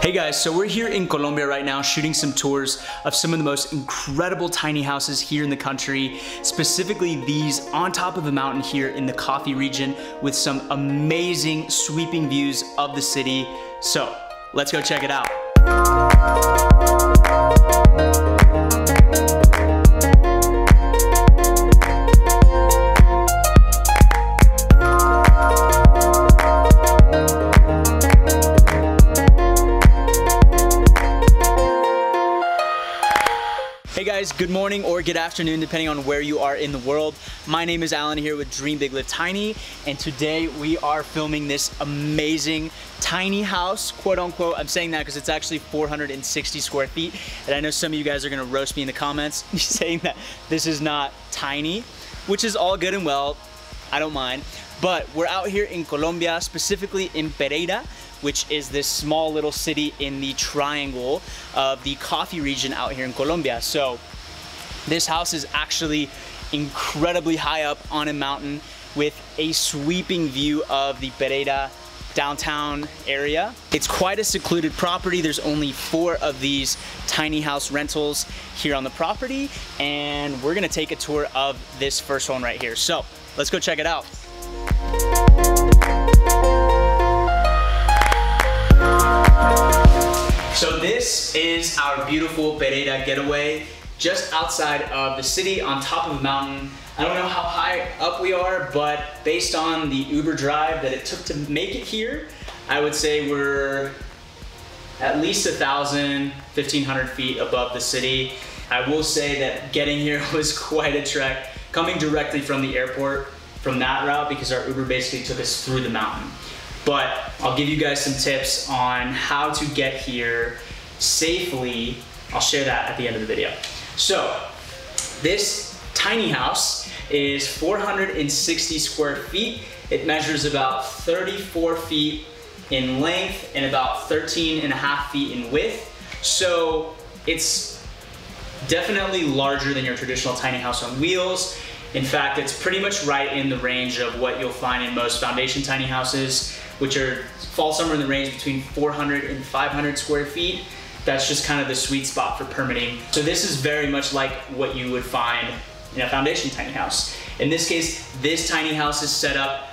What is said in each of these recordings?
Hey guys, so we're here in Colombia right now shooting some tours of some of the most incredible tiny houses here in the country, specifically these on top of a mountain here in the coffee region with some amazing sweeping views of the city. So let's go check it out. Hey guys, good morning or good afternoon depending on where you are in the world. My name is Alan here with Dream Big Live Tiny, and today we are filming this amazing tiny house, quote unquote. I'm saying that because it's actually 460 square feet, and I know some of you guys are gonna roast me in the comments saying that this is not tiny, which is all good and well, I don't mind. But we're out here in Colombia, specifically in Pereira, which is this small little city in the triangle of the coffee region out here in Colombia. So this house is actually incredibly high up on a mountain with a sweeping view of the Pereira downtown area. It's quite a secluded property. There's only 4 of these tiny house rentals here on the property, and we're gonna take a tour of this first one right here. So let's go check it out. So this is our beautiful Pereira getaway, just outside of the city on top of a mountain. I don't know how high up we are, but based on the Uber drive that it took to make it here, I would say we're at least 1,000, 1,500 feet above the city. I will say that getting here was quite a trek, coming directly from the airport from that route, because our Uber basically took us through the mountain. But I'll give you guys some tips on how to get here safely. I'll share that at the end of the video. So this tiny house is 460 square feet. It measures about 34 feet in length and about 13.5 feet in width. So it's definitely larger than your traditional tiny house on wheels. In fact, it's pretty much right in the range of what you'll find in most foundation tiny houses, which fall somewhere in the range between 400 and 500 square feet. That's just kind of the sweet spot for permitting. So this is very much like what you would find in a foundation tiny house. In this case, this tiny house is set up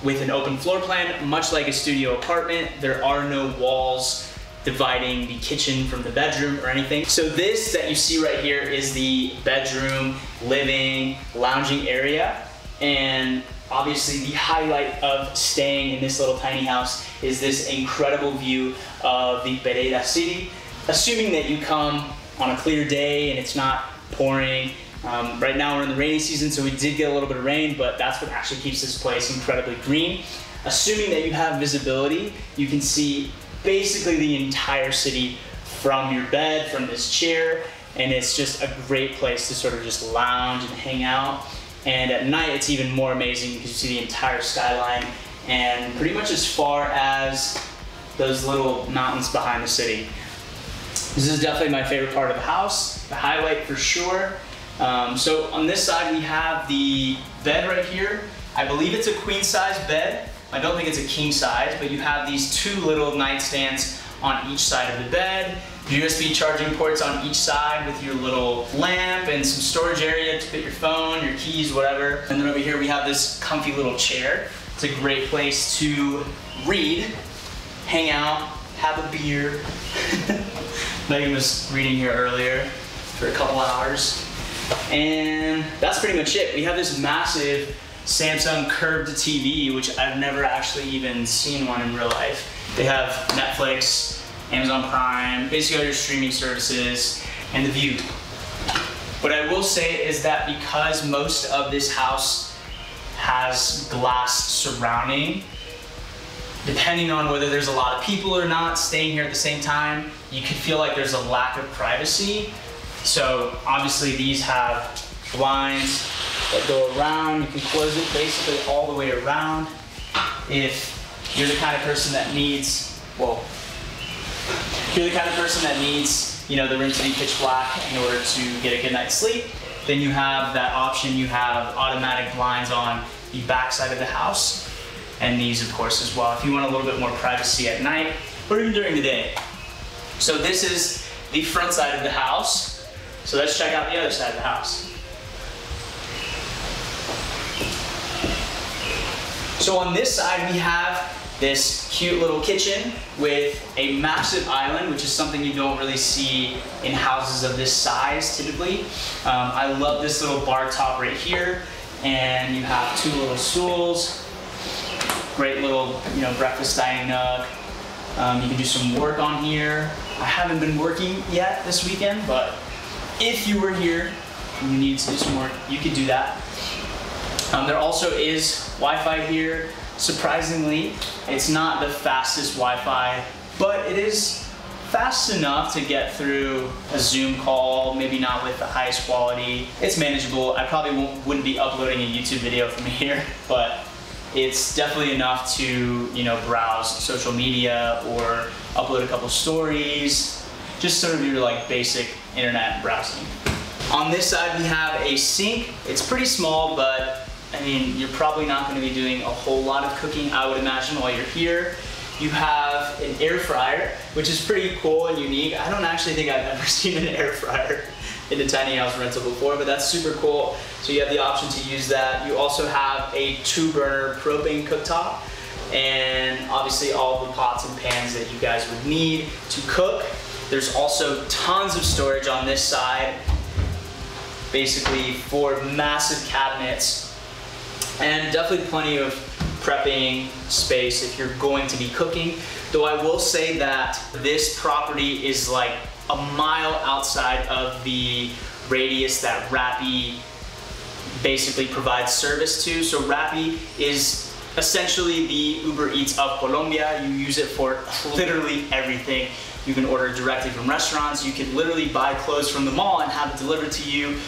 with an open floor plan, much like a studio apartment. There are no walls dividing the kitchen from the bedroom or anything. So this that you see right here is the bedroom, living, lounging area. And obviously the highlight of staying in this little tiny house is this incredible view of the Pereira city. Assuming that you come on a clear day and it's not pouring. Right now we're in the rainy season, so we did get a little bit of rain, but that's what actually keeps this place incredibly green. Assuming that you have visibility, you can see basically the entire city from your bed, from this chair, and it's just a great place to sort of just lounge and hang out. And at night, it's even more amazing because you see the entire skyline and pretty much as far as those little mountains behind the city. This is definitely my favorite part of the house, the highlight for sure. So on this side, we have the bed right here. I believe it's a queen size bed. I don't think it's a king size, but you have these 2 little nightstands on each side of the bed. USB charging ports on each side with your little lamp and some storage area to put your phone, your keys, whatever. And then over here we have this comfy little chair. It's a great place to read, hang out, have a beer. Megan was reading here earlier for a couple hours. And that's pretty much it. We have this massive Samsung curved TV, which I've never actually even seen one in real life. They have Netflix, Amazon Prime, basically all your streaming services, and the view. What I will say is that because most of this house has glass surrounding, depending on whether there's a lot of people or not staying here at the same time, you could feel like there's a lack of privacy. So obviously these have blinds that go around. You can close it basically all the way around. If you're the kind of person that needs, you know, the room to be pitch black in order to get a good night's sleep, then you have that option. You have automatic blinds on the back side of the house, and these of course as well, if you want a little bit more privacy at night or even during the day. So this is the front side of the house. So let's check out the other side of the house. So on this side we have this cute little kitchen with a massive island, which is something you don't really see in houses of this size typically. I love this little bar top right here, and you have two little stools. Great little, breakfast dining nook. You can do some work on here. I haven't been working yet this weekend, but if you were here and you needed to do some work, you could do that. There also is Wi-Fi here. Surprisingly, it's not the fastest Wi-Fi, but it is fast enough to get through a Zoom call, maybe not with the highest quality. It's manageable. I probably wouldn't be uploading a YouTube video from here, but it's definitely enough to, browse social media or upload a couple stories, just sort of your basic internet browsing. On this side we have a sink. It's pretty small, but you're probably not going to be doing a whole lot of cooking, I would imagine, while you're here. You have an air fryer, which is pretty cool and unique. I don't actually think I've ever seen an air fryer in a tiny house rental before, but that's super cool. So you have the option to use that. You also have a 2-burner propane cooktop, and obviously all the pots and pans that you guys would need to cook. There's also tons of storage on this side, basically 4 massive cabinets, and definitely plenty of prepping space if you're going to be cooking. Though I will say that this property is like a mile outside of the radius that Rappi basically provides service to. So Rappi is essentially the Uber Eats of Colombia. You use it for literally everything. You can order directly from restaurants. You can literally buy clothes from the mall and have it delivered to you.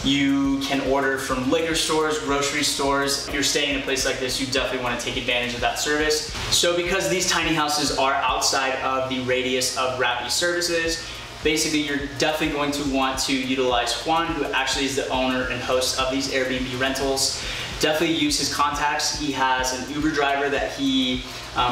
You can order from liquor stores, grocery stores. If you're staying in a place like this, you definitely want to take advantage of that service. So because these tiny houses are outside of the radius of Rappi services, basically you're definitely going to want to utilize Juan, who actually is the owner and host of these Airbnb rentals. Definitely use his contacts. He has an Uber driver that he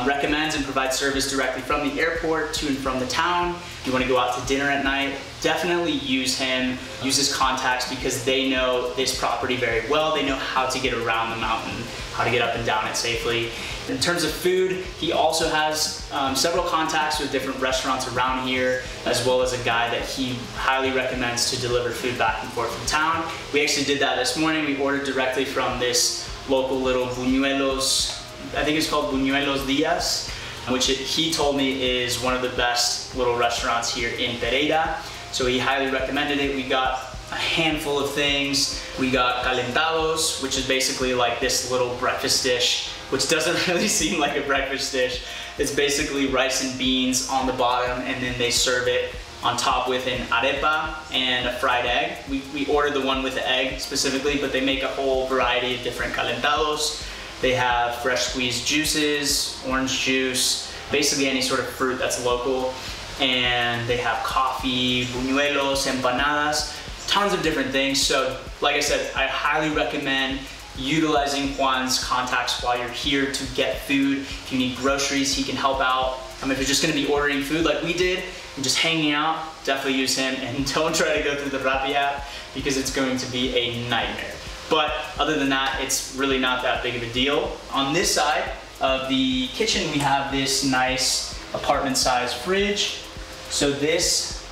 recommends and provides service directly from the airport to and from the town. You want to go out to dinner at night, definitely use him, use his contacts, because they know this property very well. They know how to get around the mountain, how to get up and down it safely. In terms of food, he also has several contacts with different restaurants around here, as well as a guy that he highly recommends to deliver food back and forth from town. We actually did that this morning. We ordered directly from this local little Buñuelos, I think it's called Buñuelos Diaz, which he told me is one of the best little restaurants here in Pereira. So he highly recommended it. We got a handful of things. We got calentados, which is basically like this little breakfast dish, which doesn't really seem like a breakfast dish. It's basically rice and beans on the bottom, and then they serve it on top with an arepa and a fried egg. We ordered the one with the egg specifically, but they make a whole variety of different calentados. They have fresh squeezed juices, orange juice, basically any sort of fruit that's local. And they have coffee, buñuelos, empanadas, tons of different things. So like I said, I highly recommend utilizing Juan's contacts while you're here to get food. If you need groceries, he can help out. If you're just gonna be ordering food like we did and just hanging out, definitely use him, and don't try to go through the Rappi app because it's going to be a nightmare. But other than that, it's really not that big of a deal. On this side of the kitchen, we have this nice apartment-sized fridge. So this,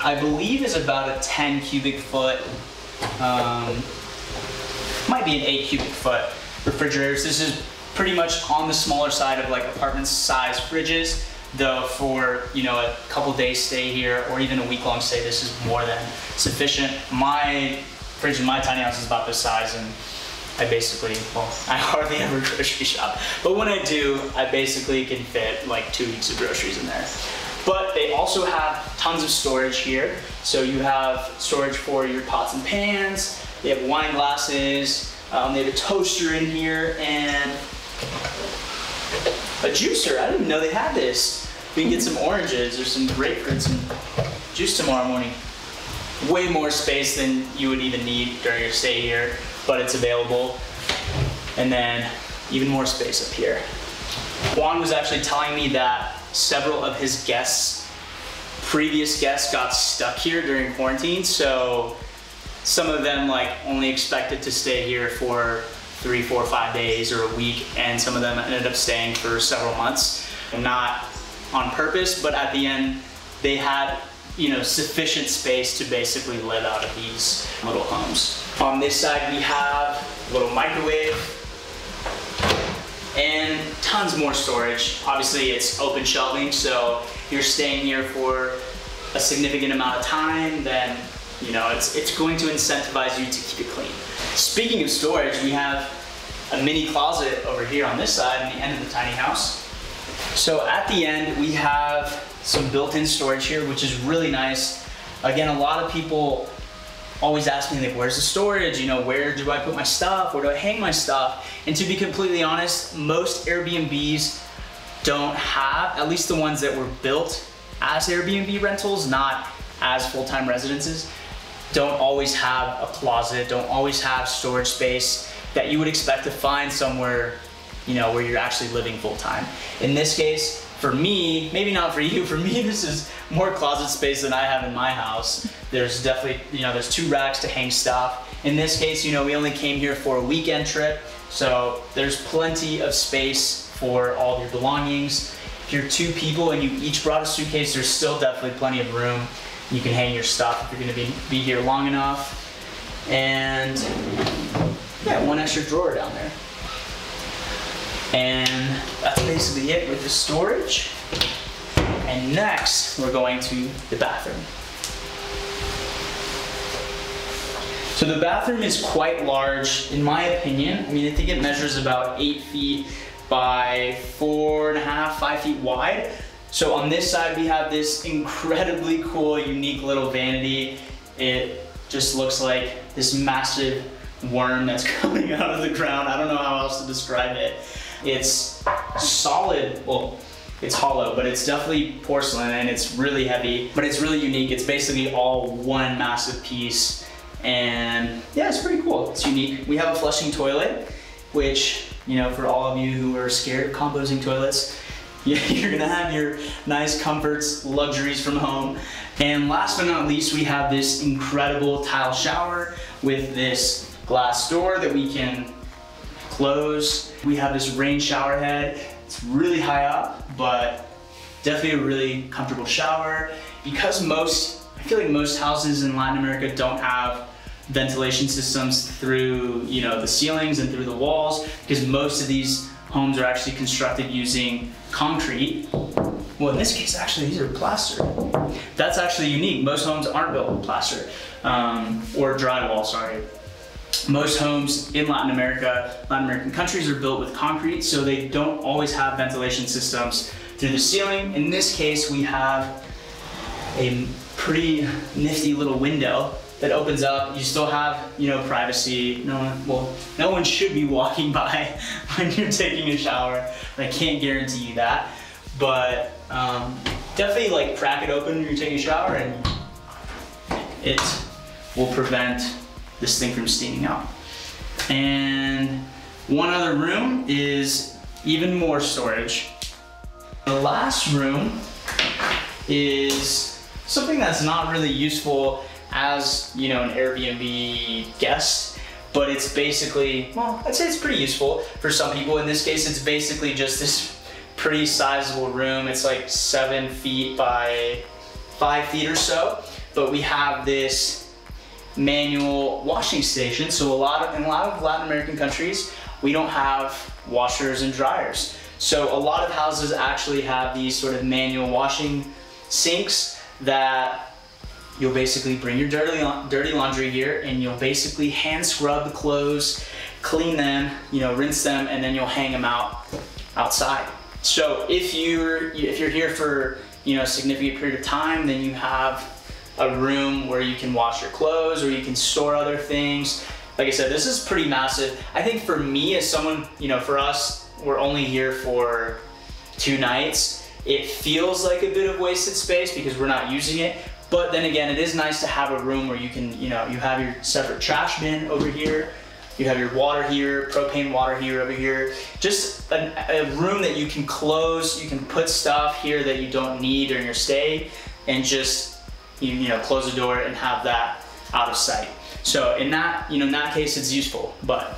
I believe, is about a 10 cubic foot, might be an 8 cubic foot refrigerator. So this is pretty much on the smaller side of like apartment-sized fridges. Though for a couple days stay here or even a week-long stay, this is more than sufficient. My fridge in my tiny house is about this size, and I hardly ever grocery shop. But when I do, I basically can fit like 2 weeks of groceries in there. But they also have tons of storage here. So you have storage for your pots and pans, they have wine glasses, they have a toaster in here, and a juicer. I didn't even know they had this. We can get some oranges or some grapefruits and juice tomorrow morning. Way more space than you would even need during your stay here, but it's available. And then even more space up here. Juan was actually telling me that several of his guests previous guests got stuck here during quarantine, so some of them like only expected to stay here for 3, 4, 5 days or a week, and some of them ended up staying for several months. Not on purpose, but at the end they had, you know, sufficient space to basically live out of these little homes. On this side we have a little microwave and tons more storage. Obviously it's open shelving, so if you're staying here for a significant amount of time, then you know it's going to incentivize you to keep it clean. Speaking of storage, we have a mini closet over here on this side in the end of the tiny house. So at the end we have some built-in storage here, which is really nice. Again, a lot of people always ask me, like, where's the storage? You know, where do I put my stuff? Where do I hang my stuff? And to be completely honest, most Airbnbs don't have, at least the ones that were built as Airbnb rentals, not as full-time residences, don't always have a closet, don't always have storage space that you would expect to find somewhere, you know, where you're actually living full-time. In this case, for me, maybe not for you, for me this is more closet space than I have in my house. There's definitely, you know, there's 2 racks to hang stuff. In this case, you know, we only came here for a weekend trip, so there's plenty of space for all of your belongings. If you're 2 people and you each brought a suitcase, there's still definitely plenty of room. You can hang your stuff if you're gonna be here long enough. And yeah, 1 extra drawer down there. And that's basically it with the storage. And next, we're going to the bathroom. So the bathroom is quite large, in my opinion. I mean, I think it measures about 8 feet by 4.5, 5 feet wide. So on this side, we have this incredibly cool, unique little vanity. It just looks like this massive worm that's coming out of the ground. I don't know how else to describe it. It's solid, well, it's hollow, but it's definitely porcelain and it's really heavy, but it's really unique. It's basically all one massive piece, and yeah, it's pretty cool. It's unique. We have a flushing toilet, which, you know, for all of you who are scared of composting toilets, you're gonna have your nice comforts, luxuries from home. And last but not least, we have this incredible tile shower with this glass door that we can close. We have this rain shower head. It's really high up, but definitely a really comfortable shower. Because I feel like most houses in Latin America don't have ventilation systems through, you know, the ceilings and through the walls, because most of these homes are actually constructed using concrete. Well, in this case, actually, these are plaster. That's actually unique. Most homes aren't built with plaster, or drywall, sorry. Most homes in Latin American countries are built with concrete, so they don't always have ventilation systems through the ceiling. In this case, we have a pretty nifty little window that opens up. You still have, you know, privacy. No one should be walking by when you're taking a shower. I can't guarantee you that, but definitely like crack it open when you're taking a shower and it will prevent this thing from steaming out. And one other room is even more storage. The last room is something that's not really useful as, you know, an Airbnb guest, but it's basically, well, I'd say it's pretty useful for some people. In this case, it's basically just this pretty sizable room. It's like 7 feet by 5 feet or so, but we have this manual washing station. So in a lot of Latin American countries, we don't have washers and dryers. So a lot of houses actually have these sort of manual washing sinks that you'll basically bring your dirty laundry here, and you'll basically hand scrub the clothes, clean them, you know, rinse them, and then you'll hang them outside. So if you're here for, you know, a significant period of time, then you have a room where you can wash your clothes or you can store other things. Like I said, this is pretty massive. I think for me, as someone, you know, for us, we're only here for 2 nights. It feels like a bit of wasted space because we're not using it. But then again, it is nice to have a room where you can, you know, you have your separate trash bin over here. You have your water here, propane water here, over here. Just a room that you can close. You can put stuff here that you don't need during your stay. and just close the door and have that out of sight. So in that in that case, it's useful, but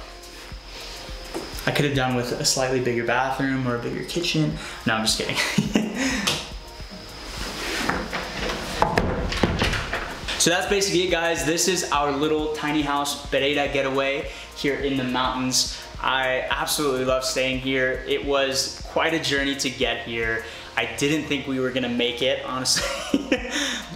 I could have done with a slightly bigger bathroom or a bigger kitchen. No, I'm just kidding. So that's basically it, guys. This is our little tiny house Pereira getaway here in the mountains. I absolutely love staying here. It was quite a journey to get here. I didn't think we were gonna make it, honestly.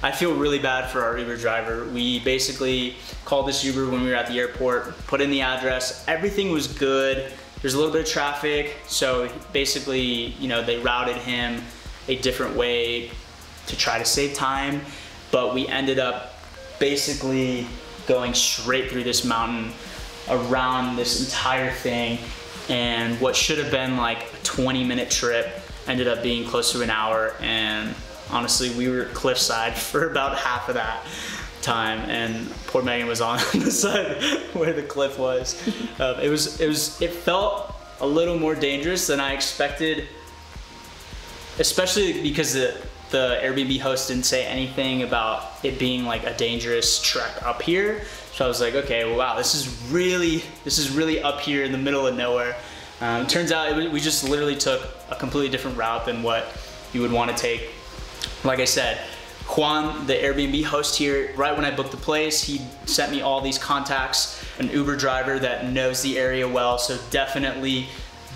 I feel really bad for our Uber driver. We basically called this Uber when we were at the airport, put in the address, everything was good. There's a little bit of traffic, so basically, they routed him a different way to try to save time, but we ended up basically going straight through this mountain around this entire thing, and what should have been like a 20-minute trip ended up being close to an hour, and honestly we were cliffside for about half of that time, and poor Megan was on the side where the cliff was. It felt a little more dangerous than I expected, especially because the Airbnb host didn't say anything about it being like a dangerous trek up here. So I was like, okay, well, wow, this is really up here in the middle of nowhere. Turns out we just literally took a completely different route than what you would want to take. Like I said, Juan, the Airbnb host here, right when I booked the place, he sent me all these contacts, an Uber driver that knows the area well, so definitely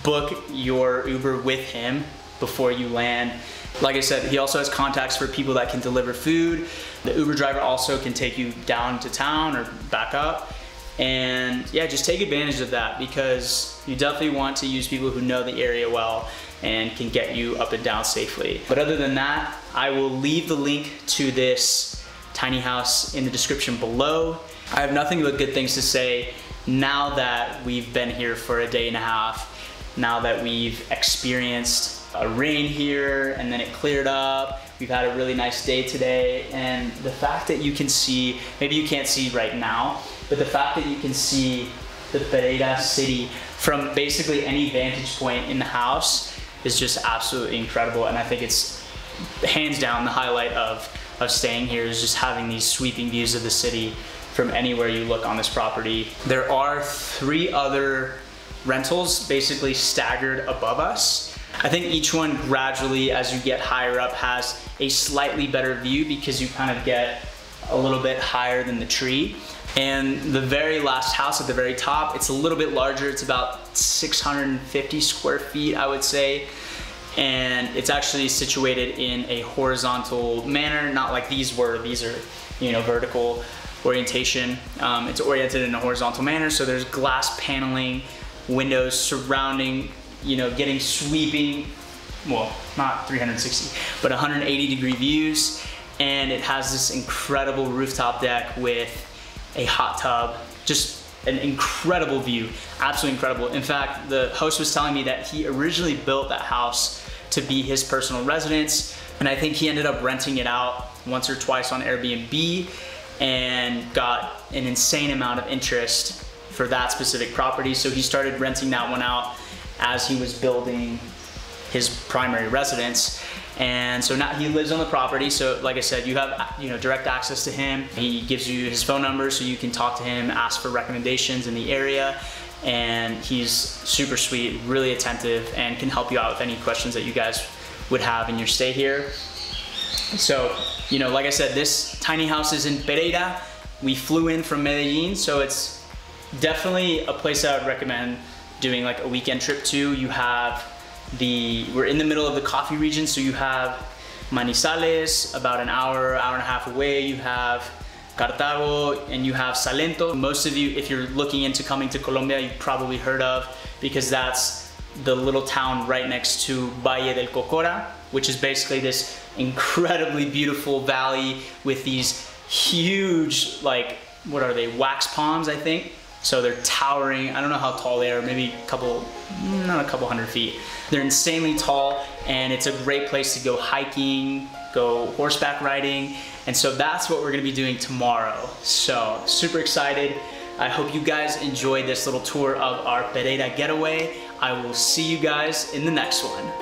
book your Uber with him before you land. Like I said, he also has contacts for people that can deliver food. The Uber driver also can take you down to town or back up. And yeah, just take advantage of that, because you definitely want to use people who know the area well and can get you up and down safely. But other than that, I will leave the link to this tiny house in the description below. I have nothing but good things to say now that we've been here for a day and a half, now that we've experienced a rain here and then it cleared up. We've had a really nice day today, and the fact that you can see, maybe you can't see right now, but the fact that you can see the Pereira city from basically any vantage point in the house is just absolutely incredible. And I think it's hands down the highlight of staying here, is just having these sweeping views of the city from anywhere you look on this property. There are 3 other rentals basically staggered above us. I think each one gradually, as you get higher up, has a slightly better view because you kind of get a little bit higher than the tree. And the very last house at the very top, it's a little bit larger. It's about 650 square feet, I would say. And it's actually situated in a horizontal manner, not like these were. These are, vertical orientation. It's oriented in a horizontal manner, so there's glass paneling, windows surrounding, getting sweeping, well, not 360, but 180 degree views. And it has this incredible rooftop deck with a hot tub, just an incredible view, absolutely incredible. In fact, the host was telling me that he originally built that house to be his personal residence, and I think he ended up renting it out once or twice on Airbnb and got an insane amount of interest for that specific property. So he started renting that one out as he was building his primary residence. And so now he lives on the property. So like I said, you have direct access to him. He gives you his phone number so you can talk to him, ask for recommendations in the area. And he's super sweet, really attentive, and can help you out with any questions that you guys would have in your stay here. So, like I said, this tiny house is in Pereira. We flew in from Medellin, so it's definitely a place I would recommend doing like a weekend trip to. We're in the middle of the coffee region, so you have Manizales, about an hour and a half away. You have Cartago, and you have Salento. Most of you, if you're looking into coming to Colombia, you've probably heard of, because that's the little town right next to Valle del Cocora, which is basically this incredibly beautiful valley with these huge, like, what are they, wax palms, I think? So they're towering. I don't know how tall they are, maybe not a couple hundred feet. They're insanely tall, and it's a great place to go hiking, go horseback riding. And so that's what we're gonna be doing tomorrow. So super excited. I hope you guys enjoyed this little tour of our Pereira getaway. I will see you guys in the next one.